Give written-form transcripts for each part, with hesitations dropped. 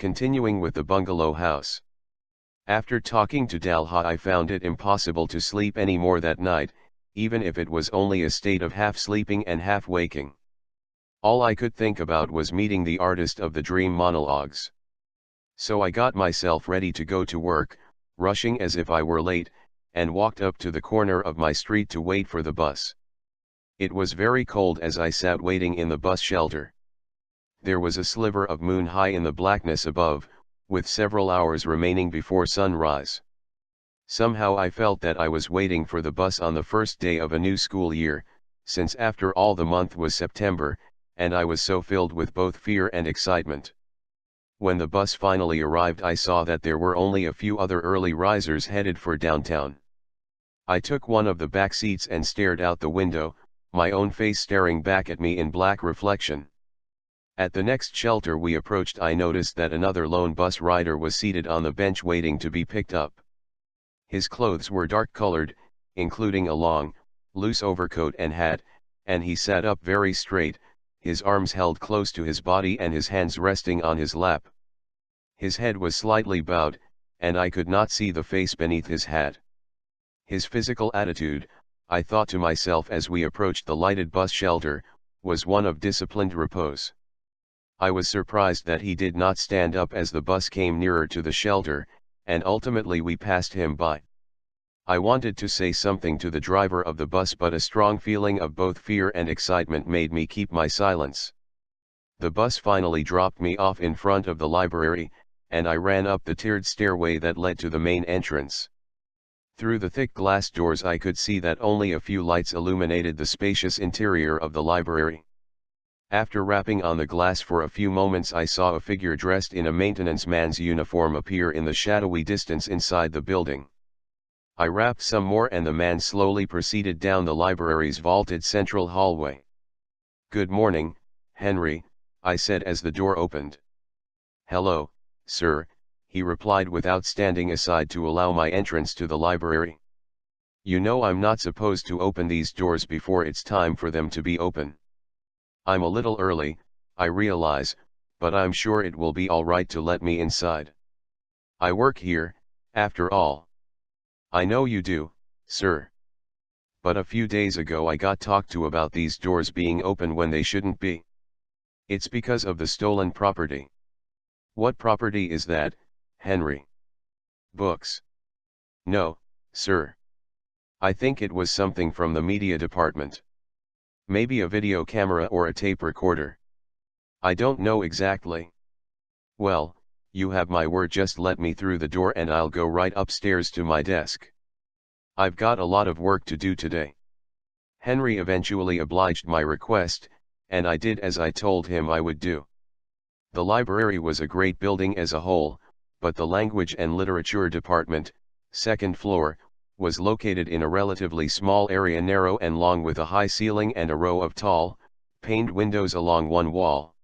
Continuing with the bungalow house. After talking to Dalha, I found it impossible to sleep any more that night, even if it was only a state of half sleeping and half waking. All I could think about was meeting the artist of the dream monologues. So I got myself ready to go to work, rushing as if I were late, and walked up to the corner of my street to wait for the bus. It was very cold as I sat waiting in the bus shelter. There was a sliver of moon high in the blackness above, with several hours remaining before sunrise. Somehow I felt that I was waiting for the bus on the first day of a new school year, since after all the month was September, and I was so filled with both fear and excitement. When the bus finally arrived, I saw that there were only a few other early risers headed for downtown. I took one of the back seats and stared out the window, my own face staring back at me in black reflection. At the next shelter we approached, I noticed that another lone bus rider was seated on the bench waiting to be picked up. His clothes were dark-colored, including a long, loose overcoat and hat, and he sat up very straight, his arms held close to his body and his hands resting on his lap. His head was slightly bowed, and I could not see the face beneath his hat. His physical attitude, I thought to myself as we approached the lighted bus shelter, was one of disciplined repose. I was surprised that he did not stand up as the bus came nearer to the shelter, and ultimately we passed him by. I wanted to say something to the driver of the bus, but a strong feeling of both fear and excitement made me keep my silence. The bus finally dropped me off in front of the library, and I ran up the tiered stairway that led to the main entrance. Through the thick glass doors I could see that only a few lights illuminated the spacious interior of the library. After rapping on the glass for a few moments, I saw a figure dressed in a maintenance man's uniform appear in the shadowy distance inside the building. I rapped some more and the man slowly proceeded down the library's vaulted central hallway. "Good morning, Henry," I said as the door opened. "Hello, sir," he replied without standing aside to allow my entrance to the library. "You know I'm not supposed to open these doors before it's time for them to be open. I'm a little early, I realize, but I'm sure it will be all right to let me inside. I work here, after all." "I know you do, sir. But a few days ago I got talked to about these doors being open when they shouldn't be. It's because of the stolen property." "What property is that, Henry?" "Books." "No, sir. I think it was something from the media department. Maybe a video camera or a tape recorder. I don't know exactly." "Well, you have my word, just let me through the door and I'll go right upstairs to my desk. I've got a lot of work to do today." Henry eventually obliged my request, and I did as I told him I would do. The library was a great building as a whole, but the language and literature department, second floor, was located in a relatively small area, narrow and long, with a high ceiling and a row of tall, paned windows along one wall.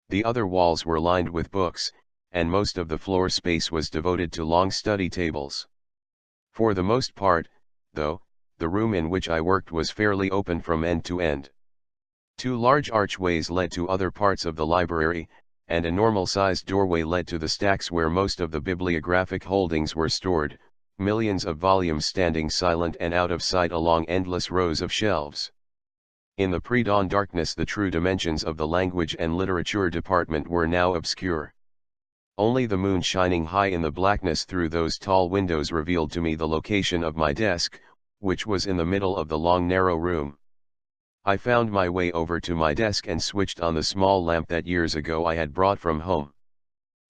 The other walls were lined with books, and most of the floor space was devoted to long study tables. For the most part, though, the room in which I worked was fairly open from end to end. Two large archways led to other parts of the library, and a normal-sized doorway led to the stacks where most of the bibliographic holdings were stored, millions of volumes standing silent and out of sight along endless rows of shelves. In the pre-dawn darkness, the true dimensions of the language and literature department were now obscure. Only the moon shining high in the blackness through those tall windows revealed to me the location of my desk, which was in the middle of the long narrow room. I found my way over to my desk and switched on the small lamp that years ago I had brought from home.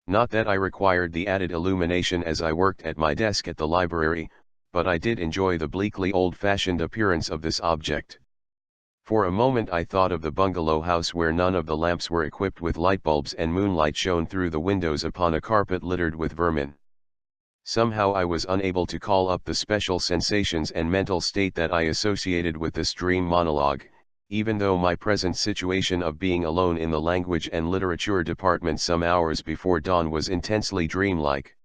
Not that I required the added illumination as I worked at my desk at the library, but I did enjoy the bleakly old-fashioned appearance of this object. For a moment I thought of the bungalow house where none of the lamps were equipped with light bulbs and moonlight shone through the windows upon a carpet littered with vermin. Somehow I was unable to call up the special sensations and mental state that I associated with this dream monologue, even though my present situation of being alone in the language and literature department some hours before dawn was intensely dreamlike.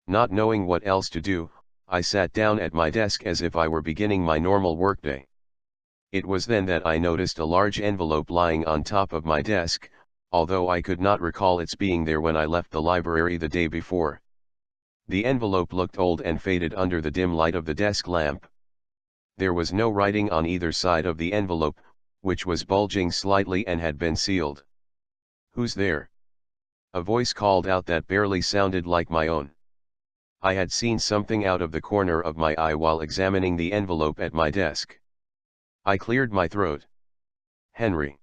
Not knowing what else to do, I sat down at my desk as if I were beginning my normal workday. It was then that I noticed a large envelope lying on top of my desk, although I could not recall its being there when I left the library the day before. The envelope looked old and faded under the dim light of the desk lamp. There was no writing on either side of the envelope, which was bulging slightly and had been sealed. "Who's there?" A voice called out that barely sounded like my own. I had seen something out of the corner of my eye while examining the envelope at my desk. I cleared my throat. "Henry?"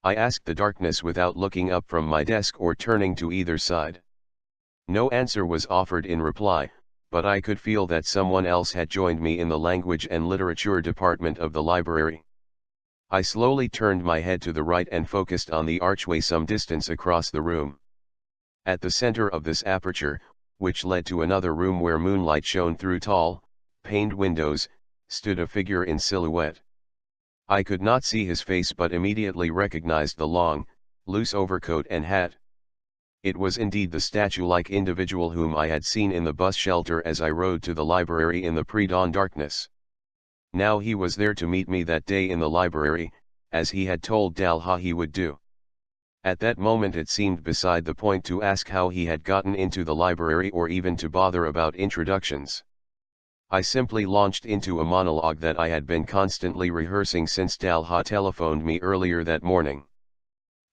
I asked the darkness without looking up from my desk or turning to either side. No answer was offered in reply, but I could feel that someone else had joined me in the language and literature department of the library. I slowly turned my head to the right and focused on the archway some distance across the room. At the center of this aperture, which led to another room where moonlight shone through tall, paned windows, stood a figure in silhouette. I could not see his face but immediately recognized the long, loose overcoat and hat. It was indeed the statue-like individual whom I had seen in the bus shelter as I rode to the library in the pre-dawn darkness. Now he was there to meet me that day in the library, as he had told Dalha he would do. At that moment it seemed beside the point to ask how he had gotten into the library or even to bother about introductions. I simply launched into a monologue that I had been constantly rehearsing since Dalha telephoned me earlier that morning.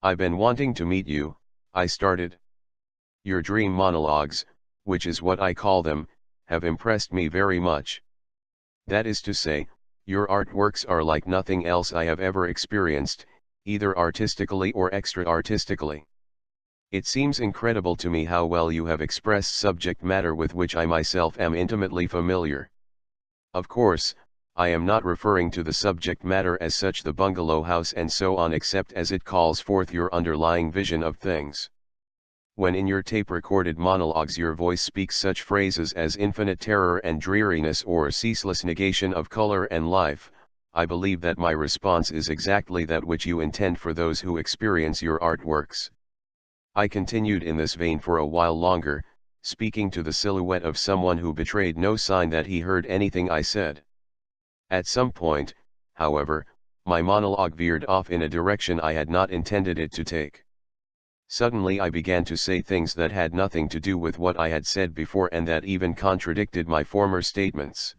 "I've been wanting to meet you," I started. "Your dream monologues, which is what I call them, have impressed me very much. That is to say, your artworks are like nothing else I have ever experienced, either artistically or extra-artistically. It seems incredible to me how well you have expressed subject matter with which I myself am intimately familiar. Of course, I am not referring to the subject matter as such, the bungalow house and so on, except as it calls forth your underlying vision of things. When in your tape-recorded monologues your voice speaks such phrases as infinite terror and dreariness or ceaseless negation of color and life, I believe that my response is exactly that which you intend for those who experience your artworks." I continued in this vein for a while longer, speaking to the silhouette of someone who betrayed no sign that he heard anything I said. At some point, however, my monologue veered off in a direction I had not intended it to take. Suddenly I began to say things that had nothing to do with what I had said before and that even contradicted my former statements.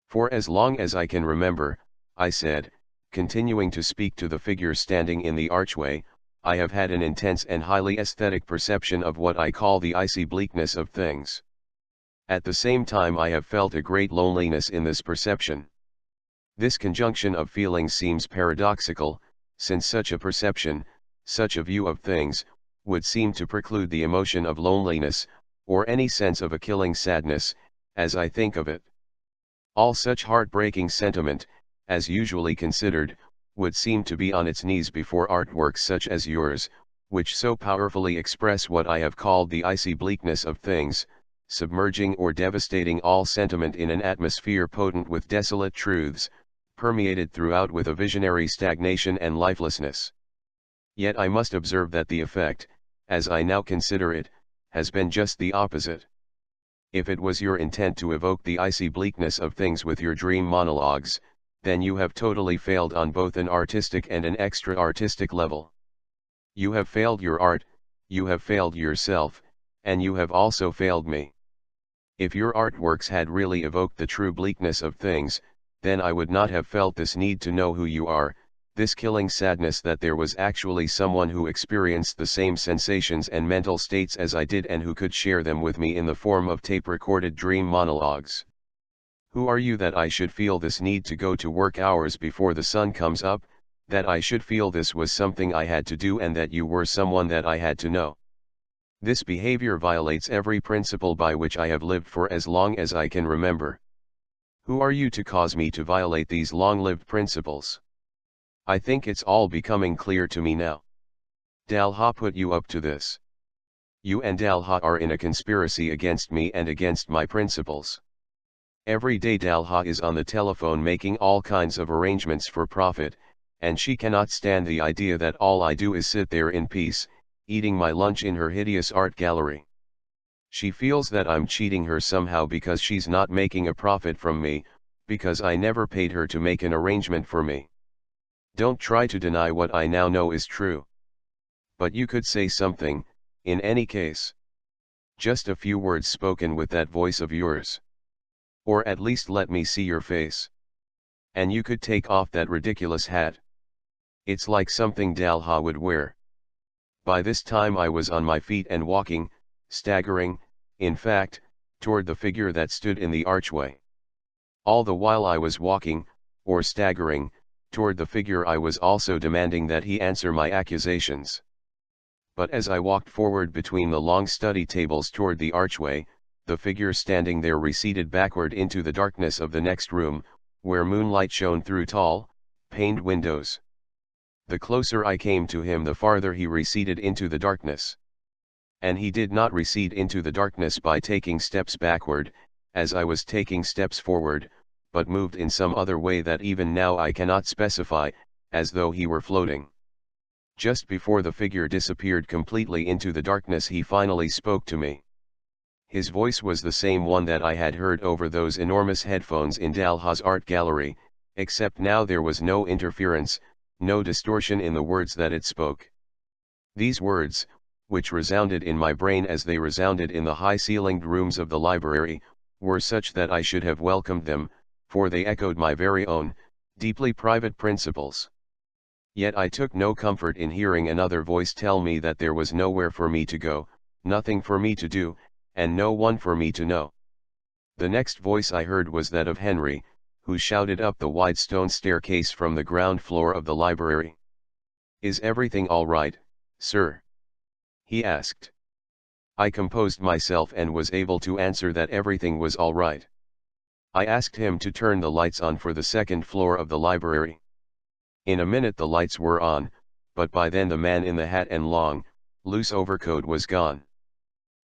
"For as long as I can remember," I said, continuing to speak to the figure standing in the archway, "I have had an intense and highly aesthetic perception of what I call the icy bleakness of things. At the same time I have felt a great loneliness in this perception. This conjunction of feelings seems paradoxical, since such a perception, such a view of things, would seem to preclude the emotion of loneliness, or any sense of a killing sadness, as I think of it. All such heartbreaking sentiment, as usually considered, would seem to be on its knees before artworks such as yours, which so powerfully express what I have called the icy bleakness of things, submerging or devastating all sentiment in an atmosphere potent with desolate truths, permeated throughout with a visionary stagnation and lifelessness. Yet I must observe that the effect, as I now consider it, has been just the opposite. If it was your intent to evoke the icy bleakness of things with your dream monologues, then you have totally failed on both an artistic and an extra-artistic level. You have failed your art, you have failed yourself, and you have also failed me. If your artworks had really evoked the true bleakness of things, then I would not have felt this need to know who you are, this killing sadness that there was actually someone who experienced the same sensations and mental states as I did and who could share them with me in the form of tape-recorded dream monologues. Who are you that I should feel this need to go to work hours before the sun comes up, that I should feel this was something I had to do and that you were someone that I had to know? This behavior violates every principle by which I have lived for as long as I can remember. Who are you to cause me to violate these long-lived principles? I think it's all becoming clear to me now. Dalha put you up to this. You and Dalha are in a conspiracy against me and against my principles. Every day Dalha is on the telephone making all kinds of arrangements for profit, and she cannot stand the idea that all I do is sit there in peace, eating my lunch in her hideous art gallery. She feels that I'm cheating her somehow because she's not making a profit from me, because I never paid her to make an arrangement for me. Don't try to deny what I now know is true. But you could say something, in any case. Just a few words spoken with that voice of yours. Or at least let me see your face. And you could take off that ridiculous hat. It's like something Dalha would wear. By this time I was on my feet and walking, staggering, in fact, toward the figure that stood in the archway. All the while I was walking, or staggering, toward the figure I was also demanding that he answer my accusations. But as I walked forward between the long study tables toward the archway, the figure standing there receded backward into the darkness of the next room, where moonlight shone through tall, paned windows. The closer I came to him, the farther he receded into the darkness. And he did not recede into the darkness by taking steps backward, as I was taking steps forward, but moved in some other way that even now I cannot specify, as though he were floating. Just before the figure disappeared completely into the darkness, he finally spoke to me. His voice was the same one that I had heard over those enormous headphones in Dalha's art gallery, except now there was no interference, no distortion in the words that it spoke. These words, which resounded in my brain as they resounded in the high-ceilinged rooms of the library, were such that I should have welcomed them, for they echoed my very own, deeply private principles. Yet I took no comfort in hearing another voice tell me that there was nowhere for me to go, nothing for me to do, and no one for me to know. The next voice I heard was that of Henry, who shouted up the wide stone staircase from the ground floor of the library. "Is everything all right, sir?" he asked. I composed myself and was able to answer that everything was all right. I asked him to turn the lights on for the second floor of the library. In a minute the lights were on, but by then the man in the hat and long, loose overcoat was gone.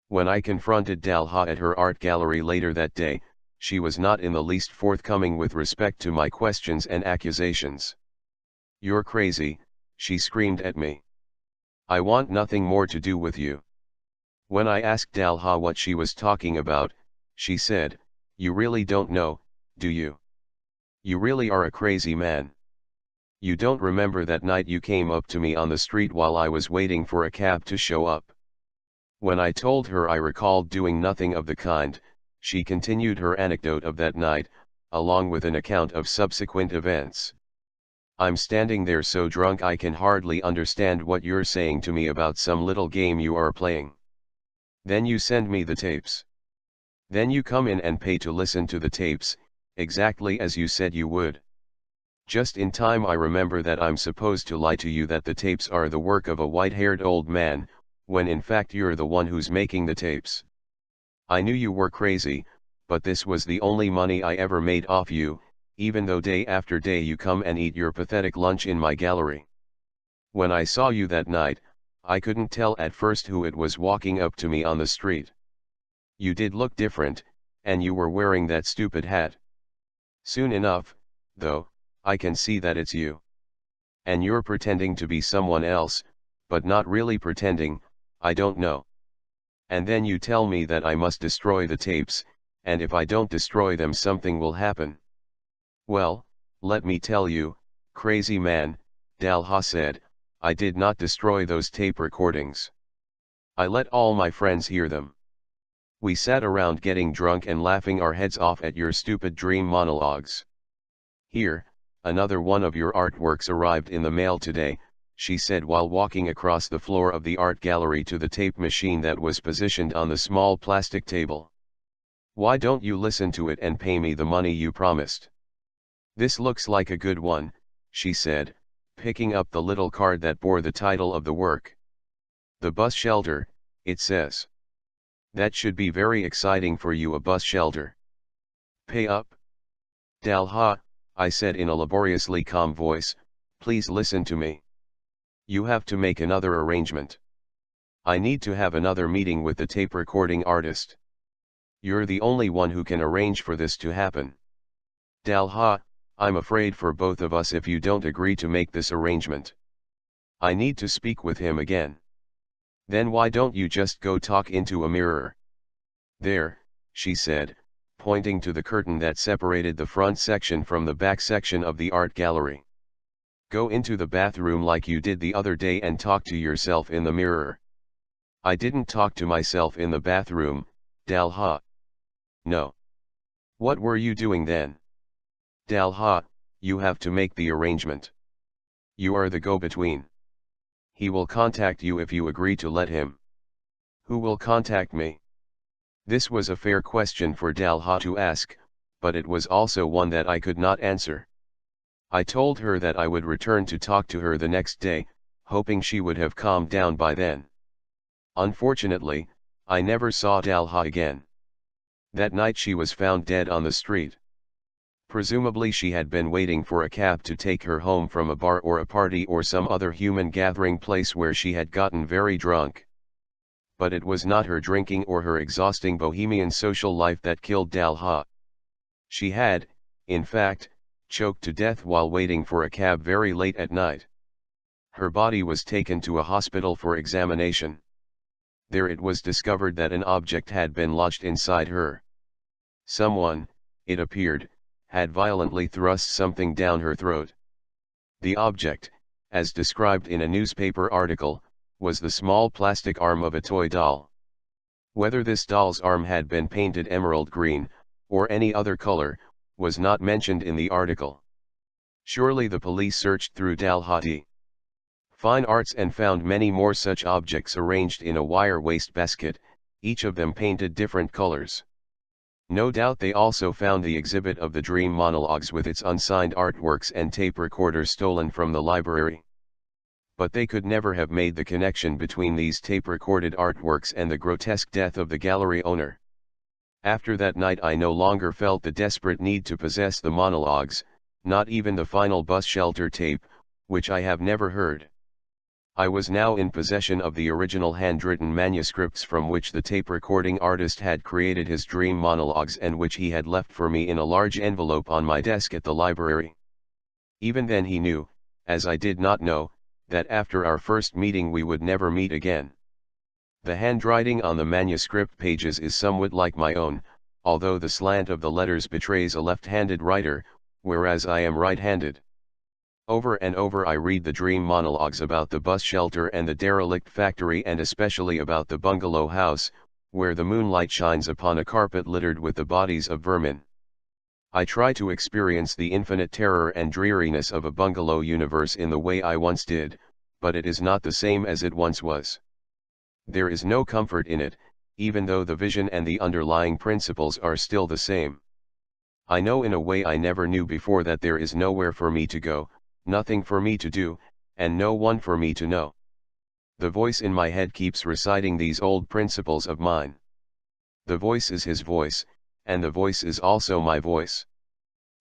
When I confronted Dalha at her art gallery later that day, she was not in the least forthcoming with respect to my questions and accusations. "You're crazy," she screamed at me. "I want nothing more to do with you." When I asked Dalha what she was talking about, she said, "You really don't know, do you? You really are a crazy man. You don't remember that night you came up to me on the street while I was waiting for a cab to show up?" When I told her I recalled doing nothing of the kind, she continued her anecdote of that night, along with an account of subsequent events. "I'm standing there so drunk I can hardly understand what you're saying to me about some little game you are playing. Then you send me the tapes. Then you come in and pay to listen to the tapes, exactly as you said you would. Just in time I remember that I'm supposed to lie to you that the tapes are the work of a white-haired old man, when in fact you're the one who's making the tapes. I knew you were crazy, but this was the only money I ever made off you, even though day after day you come and eat your pathetic lunch in my gallery. When I saw you that night, I couldn't tell at first who it was walking up to me on the street. You did look different, and you were wearing that stupid hat. Soon enough, though, I can see that it's you. And you're pretending to be someone else, but not really pretending, I don't know. And then you tell me that I must destroy the tapes, and if I don't destroy them something will happen. Well, let me tell you, crazy man," Dalha said, "I did not destroy those tape recordings. I let all my friends hear them. We sat around getting drunk and laughing our heads off at your stupid dream monologues. Here, another one of your artworks arrived in the mail today," she said while walking across the floor of the art gallery to the tape machine that was positioned on the small plastic table. "Why don't you listen to it and pay me the money you promised? This looks like a good one," she said, picking up the little card that bore the title of the work. "The bus shelter," it says. "That should be very exciting for you, a bus shelter. Pay up." "Dalha," I said in a laboriously calm voice, "please listen to me. You have to make another arrangement. I need to have another meeting with the tape recording artist. You're the only one who can arrange for this to happen. Dalha, I'm afraid for both of us if you don't agree to make this arrangement. I need to speak with him again." "Then why don't you just go talk into a mirror? There," she said, pointing to the curtain that separated the front section from the back section of the art gallery. Go into the bathroom like you did the other day and talk to yourself in the mirror. I didn't talk to myself in the bathroom, Dalha. No. What were you doing then? Dalha, you have to make the arrangement. You are the go-between. He will contact you if you agree to let him. Who will contact me? This was a fair question for Dalha to ask, but it was also one that I could not answer. I told her that I would return to talk to her the next day, hoping she would have calmed down by then. Unfortunately, I never saw Dalha again. That night she was found dead on the street. Presumably she had been waiting for a cab to take her home from a bar or a party or some other human gathering place where she had gotten very drunk. But it was not her drinking or her exhausting bohemian social life that killed Dalha. She had, in fact, choked to death while waiting for a cab very late at night. Her body was taken to a hospital for examination. There it was discovered that an object had been lodged inside her. Someone, it appeared, had violently thrust something down her throat. The object, as described in a newspaper article, was the small plastic arm of a toy doll. Whether this doll's arm had been painted emerald green, or any other color, was not mentioned in the article. Surely the police searched through Dalhati Fine Arts and found many more such objects arranged in a wire wastebasket, each of them painted different colors. No doubt they also found the exhibit of the Dream Monologues with its unsigned artworks and tape recorder stolen from the library. But they could never have made the connection between these tape-recorded artworks and the grotesque death of the gallery owner. After that night I no longer felt the desperate need to possess the monologues, not even the final bus shelter tape, which I have never heard. I was now in possession of the original handwritten manuscripts from which the tape-recording artist had created his dream monologues and which he had left for me in a large envelope on my desk at the library. Even then he knew, as I did not know, that after our first meeting we would never meet again. The handwriting on the manuscript pages is somewhat like my own, although the slant of the letters betrays a left-handed writer, whereas I am right-handed. Over and over I read the dream monologues about the bus shelter and the derelict factory and especially about the bungalow house, where the moonlight shines upon a carpet littered with the bodies of vermin. I try to experience the infinite terror and dreariness of a bungalow universe in the way I once did, but it is not the same as it once was. There is no comfort in it, even though the vision and the underlying principles are still the same. I know in a way I never knew before that there is nowhere for me to go, nothing for me to do, and no one for me to know. The voice in my head keeps reciting these old principles of mine. The voice is his voice, and the voice is also my voice.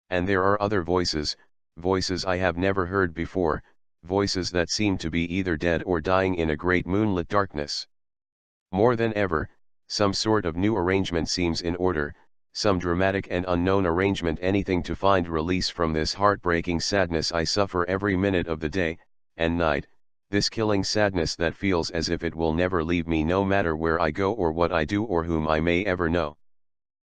And there are other voices, voices I have never heard before, voices that seem to be either dead or dying in a great moonlit darkness. More than ever, some sort of new arrangement seems in order, some dramatic and unknown arrangement, anything to find release from this heartbreaking sadness I suffer every minute of the day and night, this killing sadness that feels as if it will never leave me no matter where I go or what I do or whom I may ever know.